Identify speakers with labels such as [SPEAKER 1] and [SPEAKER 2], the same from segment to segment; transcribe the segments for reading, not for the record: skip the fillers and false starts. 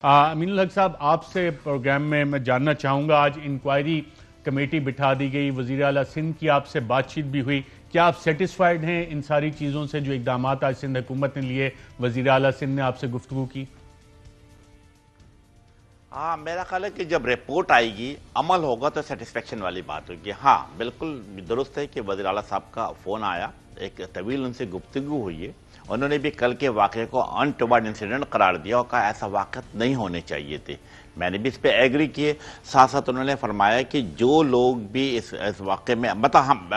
[SPEAKER 1] अमीन उल हक साहब, आपसे प्रोग्राम में मैं जानना चाहूँगा, आज इंक्वायरी कमेटी बिठा दी गई, वज़ीर आला सिंध की आपसे बातचीत भी हुई, क्या आप सेटिस्फाइड हैं इन सारी चीज़ों से जो इकदाम आज सिंध हुकूमत ने लिए, वज़ीर आला सिंध ने आपसे गुफ्तगू की?
[SPEAKER 2] हाँ, मेरा ख्याल है कि जब रिपोर्ट आएगी, अमल होगा तो सेटिस्फेक्शन वाली बात होगी। हाँ, बिल्कुल दुरुस्त है कि वज़ीर आला साहब का फ़ोन आया, एक तवील उनसे गुफ्तगू हुई है। उन्होंने भी कल के वाक़े को अनटोवर्ड इंसिडेंट करार दिया और कहा ऐसा वाक़ नहीं होने चाहिए थे। मैंने भी इस पे एग्री किए। साथ साथ उन्होंने फरमाया कि जो लोग भी इस वाक़े में मतलब हम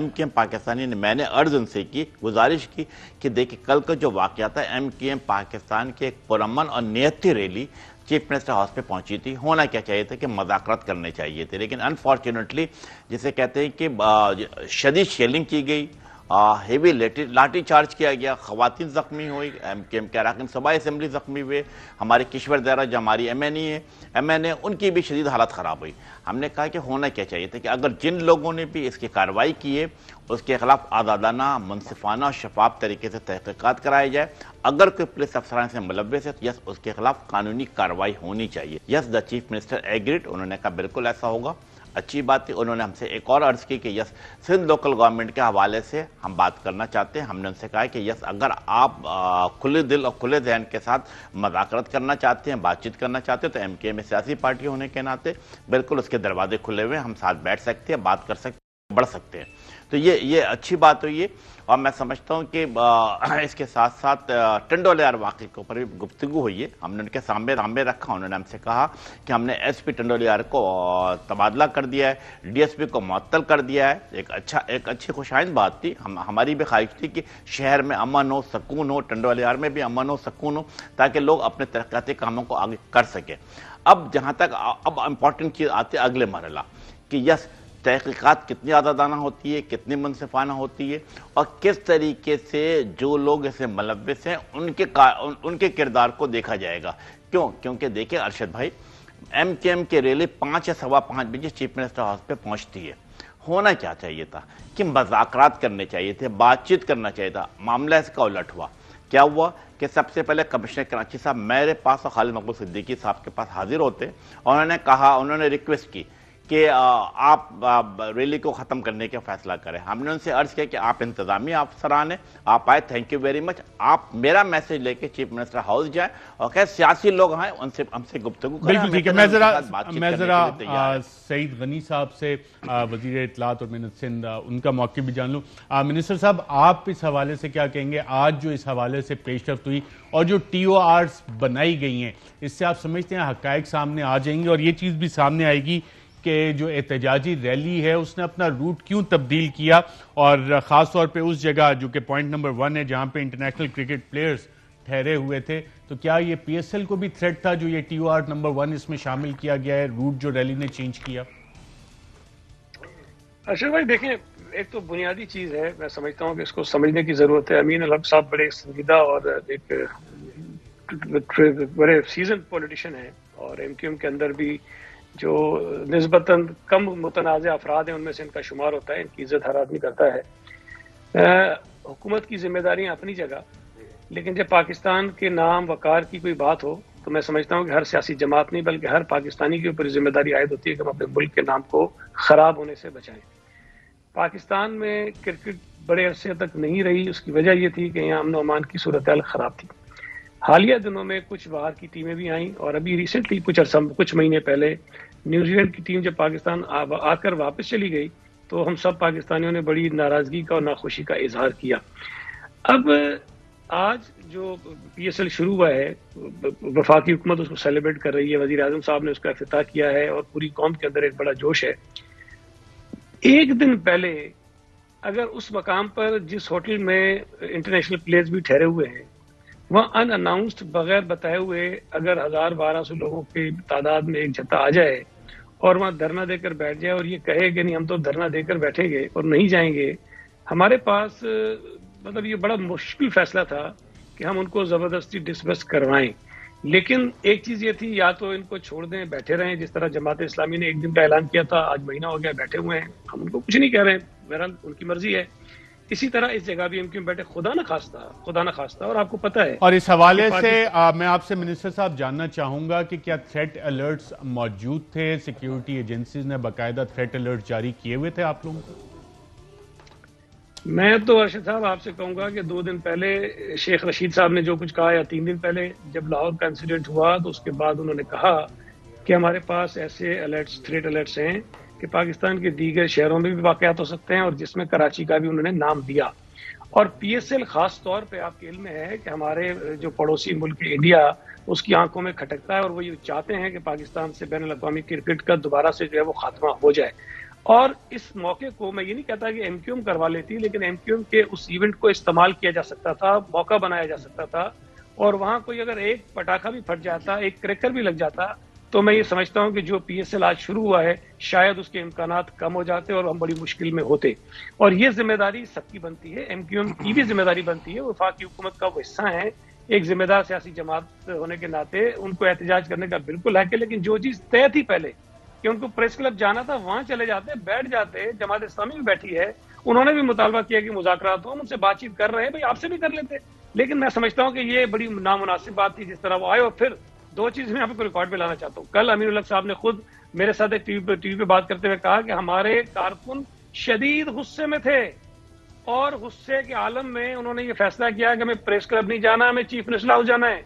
[SPEAKER 2] MKM पाकिस्तानी ने, मैंने अर्ज़ उनसे की, गुजारिश की कि देखिए कल का जो वाक़या था, MKM पाकिस्तान के एक पुरअमन और नियती रैली चीफ मिनिस्टर हाउस पे पहुंची थी। होना क्या चाहिए था कि मुज़ाकरात करने चाहिए थे, लेकिन अनफॉर्चुनेटली जिसे कहते हैं कि शदीद शेलिंग की गई, हेवी लाठी चार्ज किया गया, खवातीन जख्मी हुई, MKM के अरकान सभा असेंबली जख्मी हुए, हमारे किश्वर दारा जो हमारी MNA उनकी भी शदीद हालत ख़राब हुई। हमने कहा कि होना क्या चाहिए था कि अगर जिन लोगों ने भी इसकी कार्रवाई की है उसके खिलाफ आज़ादाना, मुनसिफाना और शफाफ तरीके से तहकीकात कराई जाए। अगर कोई पुलिस अफसरान से मुलव्वस है तो यस उसके खिलाफ कानूनी कार्रवाई होनी चाहिए। Yes the chief minister agreed, उन्होंने कहा बिल्कुल ऐसा होगा, अच्छी बात है। उन्होंने हमसे एक और अर्ज की कि यस सिंध लोकल गवर्नमेंट के हवाले से हम बात करना चाहते हैं। हमने उनसे कहा कि यस अगर आप खुले दिल और खुले जहन के साथ मुज़ाकरत करना चाहते हैं, बातचीत करना चाहते हैं, तो MKM में सियासी पार्टी होने के नाते बिल्कुल उसके दरवाजे खुले हुए, हम साथ बैठ सकते हैं, बात कर सकते हैं, बढ़ सकते हैं। तो ये अच्छी बात हुई है। और मैं समझता हूँ कि इसके साथ साथ टंडोलियार वाक़े के ऊपर भी गुफ्तगू हुई है। हमने उनके सामने रखा, उन्होंने हमसे कहा कि हमने SP टंडोलियार को तबादला कर दिया है, DSP को मुअत्तल कर दिया है। एक अच्छी खुशाइंद बात थी। हमारी भी ख्वाहिश थी कि शहर में अमन हो, सुकून हो, टंडोलियार में भी अमन हो, सुकून हो, ताकि लोग अपने तरक्याती कामों को आगे कर सकें। अब जहाँ तक अब इम्पॉर्टेंट चीज़ आती है अगले मरहला कि यस तहकीकात कितनी आज़ादाना होती है, कितनी मुनसिफाना होती है, और किस तरीके से जो लोग इसे मुलव्वस हैं उनके किरदार को देखा जाएगा। क्योंकि देखिए अरशद भाई, MKM की रैली 5 या सवा 5 बजे चीफ मिनिस्टर हाउस पे पहुंचती है। होना क्या चाहिए था कि मुज़ाकरात करने चाहिए थे, बातचीत करना चाहिए था। मामला इसका उलट हुआ। क्या हुआ कि सबसे पहले कमिश्नर कराची साहब मेरे पास और खालिद मकबूल सिद्दीकी साहब के पास हाजिर होते और उन्होंने रिक्वेस्ट की कि आप रैली को ख़त्म करने का फैसला करें। हमने उनसे अर्ज़ किया कि आप इंतज़ामी अफसरान हैं, आप आए, थैंक यू वेरी मच, आप मेरा मैसेज लेके चीफ मिनिस्टर हाउस जाएं और कहें सियासी लोग हैं उनसे हमसे गुफ्तगू करें।
[SPEAKER 1] बिल्कुल ठीक है। मैं ज़रा सईद गनी साहब से वज़ीर इत्तलात और मिन्नत सिंध उनका मौक़िफ़ भी जान लूँ। मिनिस्टर साहब, आप इस हवाले से क्या कहेंगे? आज जो इस हवाले से पेशरफ्त हुई और जो TORs बनाई गई हैं, इससे आप समझते हैं हक़ाइक़ सामने आ जाएंगे और ये चीज़ भी सामने आएगी कि जो एहतजाजी रैली है उसने अपना रूट क्यों तब्दील किया, और ख़ास तौर पे उस जगह जो कि पॉइंट नंबर 1 है जहाँ पे इंटरनेशनल क्रिकेट प्लेयर्स ठहरे हुए थे, तो क्या ये PSL को भी थ्रेट था जो ये TOR नंबर 1 इसमें शामिल किया गया है, रूट जो रैली ने चेंज किया?
[SPEAKER 3] अशरफ भाई देखें, एक तो बुनियादी चीज़ है, मैं समझता हूँ कि इसको समझने की ज़रूरत है। अमीन उल हक साहब बड़े संजीदा और एक बड़े सीजन पॉलिटिशियन हैं, और MKM के अंदर भी जो निस्बतन कम मुतनाज़ अफराद हैं उनमें से इनका शुमार होता है। इनकी इज्जत हर आदमी करता है। हुकूमत की जिम्मेदारियां अपनी जगह, लेकिन जब पाकिस्तान के नाम वकार की कोई बात हो तो मैं समझता हूँ कि हर सियासी जमात नहीं बल्कि हर पाकिस्तानी के ऊपर जिम्मेदारी आयद होती है कि हम अपने मुल्क के नाम को ख़राब होने से बचाएं। पाकिस्तान में क्रिकेट बड़े अरसे तक नहीं रही, उसकी वजह यह थी कि यहाँ अमन अमान की सूरत हाल ख़राब थी। हालिया दिनों में कुछ बाहर की टीमें भी आईं, और अभी रिसेंटली कुछ महीने पहले न्यूजीलैंड की टीम जब पाकिस्तान आकर वापस चली गई तो हम सब पाकिस्तानियों ने बड़ी नाराज़गी का और नाखुशी का इजहार किया। अब आज जो PSL शुरू हुआ है, वफाकी हुकूमत उसको सेलिब्रेट कर रही है, वज़ीर आज़म साहब ने उसका इफ्तिताह किया है और पूरी कौम के अंदर एक बड़ा जोश है। एक दिन पहले अगर उस मकाम पर जिस होटल में इंटरनेशनल प्लेयर्स भी ठहरे हुए हैं वहाँ अनअनाउंस्ड बगैर बताए हुए अगर 1000-1200 लोगों की तादाद में एक जत्था आ जाए और वहाँ धरना देकर बैठ जाए और ये कहे कि नहीं हम तो धरना देकर बैठेंगे और नहीं जाएंगे, हमारे पास मतलब ये बड़ा मुश्किल फैसला था कि हम उनको ज़बरदस्ती डिसमिस करवाएं। लेकिन एक चीज़ ये थी, या तो इनको छोड़ दें, बैठे रहें, जिस तरह जमात इस्लामी ने एक दिन का ऐलान किया था, आज महीना हो गया बैठे हुए हैं, हम उनको कुछ नहीं कह रहे हैं, बहरहाल उनकी मर्जी है, اسی طرح اس جگہ بھی ایم کیو ایم بیٹھے خدا نہ خواستہ اور آپ کو پتہ ہے.
[SPEAKER 1] اور اس حوالے سے میں آپ سے منسٹر صاحب جاننا چاہوں گا کہ کیا تھریٹ الرٹس موجود تھے؟ سیکیورٹی ایجنسیز نے باقاعدہ تھریٹ الرٹ جاری کیے ہوئے تھے آپ لوگوں کو؟
[SPEAKER 3] میں تو ارشد صاحب آپ سے کہوں گا کہ 2 دن پہلے شیخ رشید صاحب نے جو کچھ کہا، یا 3 دن پہلے جب لاہور کا انسیڈنٹ ہوا تو اس کے بعد انہوں نے کہا کہ ہمارے پاس ایسے الرٹس، تھریٹ الرٹس ہیں کہ پاکستان کے دیگر شہروں میں بھی واقعات ہو سکتے ہیں، اور جس میں کراچی کا بھی انہوں نے نام دیا. اور پی ایس ایل خاص طور پہ آپ کے علم میں ہے کہ ہمارے جو پڑوسی ملک انڈیا اس کی آنکھوں میں کھٹکتا ہے، اور وہ یہ چاہتے ہیں کہ پاکستان سے بین الاقوامی کرکٹ کا دوبارہ سے جو ہے وہ خاتمہ ہو جائے. اور اس موقع کو میں یہ نہیں کہتا کہ ایم کیو ایم کروا لیتی، لیکن ایم کیو ایم کے اس ایونٹ کو استعمال کیا جا سکتا تھا، موقع بنایا جا سکتا تھا، اور وہاں کوئی اگر ایک پٹاخہ بھی پھٹ جاتا، ایک کریکر بھی لگ جاتا، تو میں یہ سمجھتا ہوں کہ جو پی ایس ایل آج شروع ہوا ہے شاید اس کے امکانات کم ہو جاتے اور ہم بڑی مشکل میں ہوتے. اور یہ ذمہ داری سب کی بنتی ہے، ایم کیو ایم کی بھی ذمہ داری بنتی ہے، وفاقی حکومت کا وہ حصہ ہیں، ایک ذمہ دار سیاسی جماعت ہونے کے ناطے ان کو احتجاج کرنے کا بالکل حق ہے. لیکن جو چیز طے تھی پہلے کہ ان کو پریس کلب جانا تھا، وہاں چلے جاتے، بیٹھ جاتے، جماعت اسلامی بھی بیٹھی ہے، انہوں نے بھی مطالبہ کیا کہ مذاکرات ہوں، ہم ان سے بات چیت کر رہے ہیں، بھائی آپ سے بھی کر لیتے. لیکن میں سمجھتا ہوں کہ یہ بڑی نامناسب بات تھی جس طرح وہ آئے. اور پھر 2 چیز میں آپ کو ریکارڈ پہ لانا چاہتا ہوں. کل امین الحق صاحب نے خود میرے ساتھ ایک ٹی وی پہ بات کرتے ہوئے کہا کہ ہمارے کارکن شدید غصے میں تھے، اور غصے کے عالم میں انہوں نے یہ فیصلہ کیا کہ ہمیں پریس کلب نہیں جانا، ہمیں چیف منسٹر ہاؤس جانا ہے.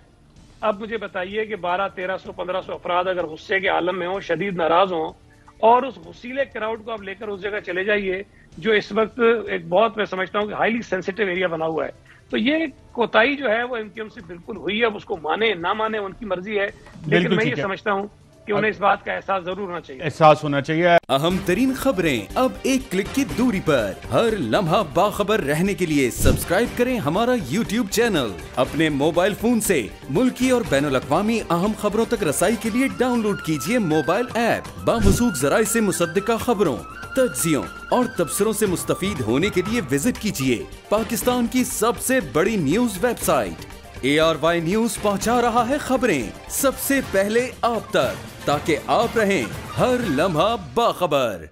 [SPEAKER 3] اب مجھے بتائیے کہ 1200-1300 1500 افراد اگر غصے کے عالم میں ہوں، شدید ناراض ہوں، اور اس غصیلے کراؤڈ کو آپ لے کر اس جگہ چلے جائیے جو اس وقت ایک بہت، میں سمجھتا ہوں کہ ہائیلی سینسیٹیو ایریا بنا ہوا ہے. تو یہ کوتاہی جو ہے وہ ایم کیو ایم سے بالکل ہوئی ہے. اب اس کو مانے نہ مانے ان کی مرضی ہے، لیکن میں یہ سمجھتا ہوں کہ انہیں اس بات کا احساس ضرور ہونا چاہیے.
[SPEAKER 1] احساس ہونا چاہیے.
[SPEAKER 4] اہم ترین خبریں اب ایک کلک کی دوری پر. ہر لمحہ باخبر رہنے کے لیے سبسکرائب کریں ہمارا یوٹیوب چینل. اپنے موبائل فون سے ملکی اور بین الاقوامی اہم خبروں تک رسائی کے لیے ڈاؤن لوڈ کیجیے موبائل ایپ. باموثوق ذرائع سے مصدقہ خبروں، تجزیوں اور تبصروں سے مستفید ہونے کے لیے وزٹ کیجیے پاکستان کی سب سے بڑی news website. ARY news پہنچا رہا ہے خبریں سب سے پہلے آپ تک، تاکہ آپ رہیں ہر لمحہ باخبر.